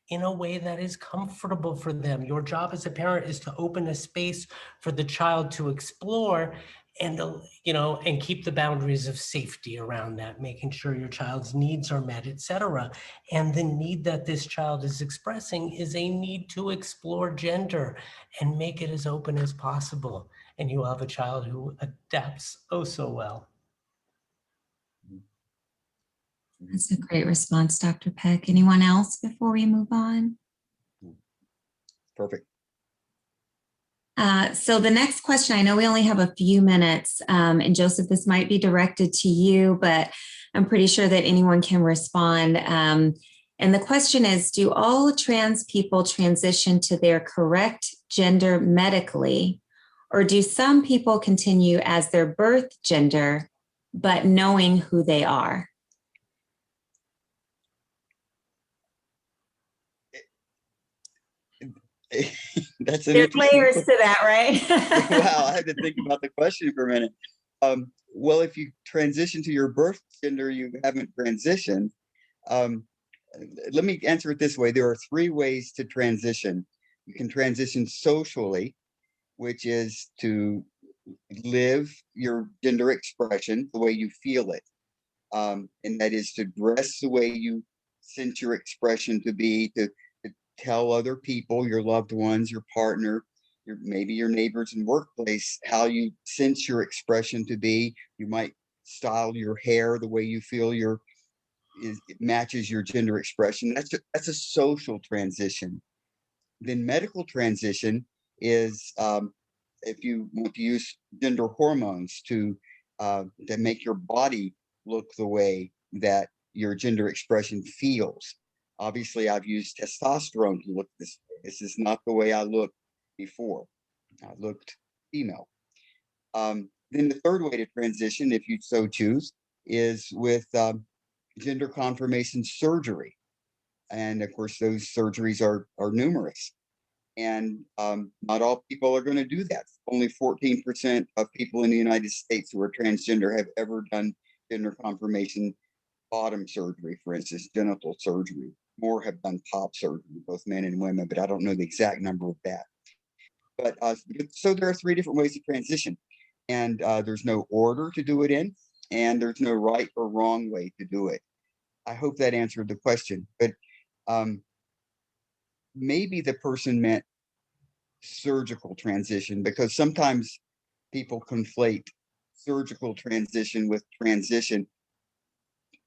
in a way that is comfortable for them. Your job as a parent is to open a space for the child to explore and and keep the boundaries of safety around that, making sure your child's needs are met, etc. And the need that this child is expressing is a need to explore gender and make it as open as possible. And you have a child who adapts oh so well. That's a great response, Dr. Peck. Anyone else before we move on? Perfect. So the next question, I know we only have a few minutes, and Joseph, this might be directed to you, but I'm pretty sure that anyone can respond. And the question is, do all trans people transition to their correct gender medically, or do some people continue as their birth gender, but knowing who they are? That's an There's interesting layers to that, right? Wow, I had to think about the question for a minute. Well, if you transition to your birth gender, you haven't transitioned. Let me answer it this way. There are 3 ways to transition. You can transition socially, which is to live your gender expression the way you feel it. And that is to dress the way you sense your expression to be, to tell other people, your loved ones, your partner, maybe your neighbors in workplace, how you sense your expression to be. You might style your hair the way you feel it matches your gender expression. That's a social transition. Then medical transition is if you want to use gender hormones to make your body look the way that your gender expression feels. Obviously, I've used testosterone to look this way. This is not the way I looked before. I looked female. Then the third way to transition, if you so choose, is with gender confirmation surgery. And of course, those surgeries are numerous. And not all people are going to do that. Only 14% of people in the United States who are transgender have ever done gender confirmation bottom surgery, for instance, genital surgery. More have done top surgery, both men and women, but I don't know the exact number of that. But so there are 3 different ways to transition, and there's no order to do it in, and there's no right or wrong way to do it. I hope that answered the question, but maybe the person meant surgical transition, because sometimes people conflate surgical transition with transition.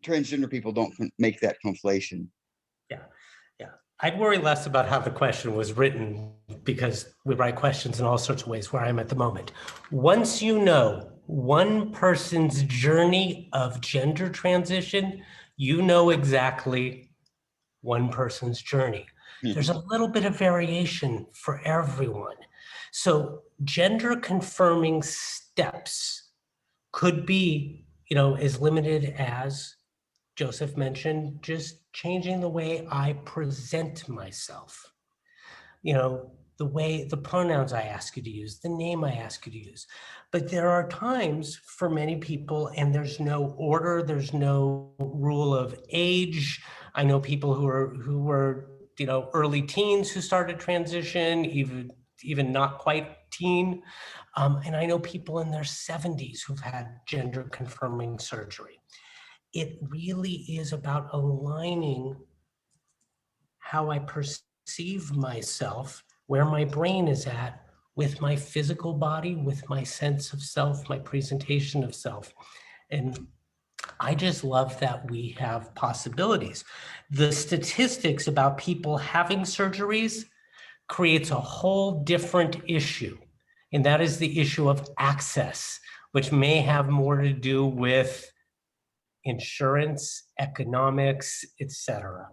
Transgender people don't make that conflation. Yeah. I'd worry less about how the question was written, because we write questions in all sorts of ways where I'm at the moment. Once you know one person's journey of gender transition, you know exactly one person's journey. There's a little bit of variation for everyone. So gender confirming steps could be, as limited as Joseph mentioned, just changing the way I present myself. the pronouns I ask you to use, the name I ask you to use. But there are times for many people, and there's no order, there's no rule of age. I know people who were early teens who started transition, even not quite teen. And I know people in their 70s who've had gender confirming surgery. It really is about aligning how I perceive myself, where my brain is at, with my physical body, with my sense of self, my presentation of self. And I just love that we have possibilities. The statistics about people having surgeries creates a whole different issue. And that is the issue of access, which may have more to do with insurance, economics, etc.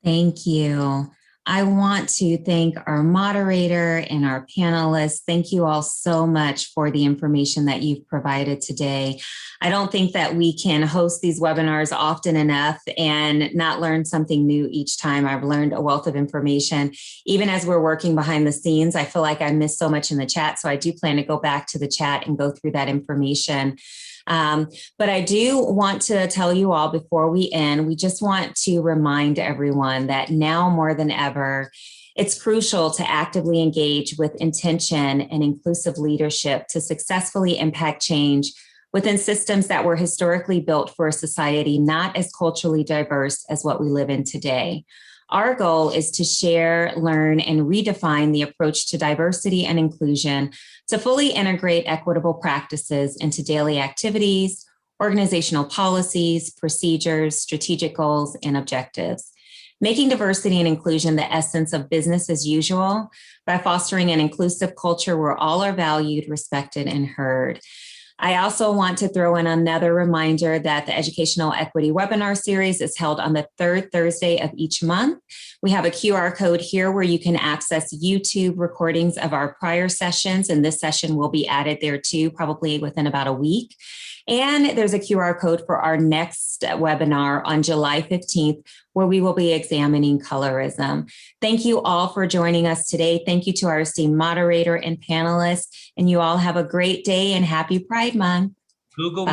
Thank you. I want to thank our moderator and our panelists. Thank you all so much for the information that you've provided today. I don't think that we can host these webinars often enough and not learn something new each time. I've learned a wealth of information. Even as we're working behind the scenes, I feel like I missed so much in the chat. So I do plan to go back to the chat and go through that information. But I do want to tell you all before we end, we just want to remind everyone that now more than ever, it's crucial to actively engage with intention and inclusive leadership to successfully impact change within systems that were historically built for a society not as culturally diverse as what we live in today. Our goal is to share, learn, and redefine the approach to diversity and inclusion to fully integrate equitable practices into daily activities, organizational policies, procedures, strategic goals, and objectives. Making diversity and inclusion the essence of business as usual by fostering an inclusive culture where all are valued, respected, and heard. I also want to throw in another reminder that the Educational Equity Webinar Series is held on the third Thursday of each month. We have a QR code here where you can access YouTube recordings of our prior sessions, and this session will be added there too, probably within about a week. And there's a QR code for our next webinar on July 15th, where we will be examining colorism. Thank you all for joining us today. Thank you to our esteemed moderator and panelists, and you all have a great day and happy Pride Month. Google.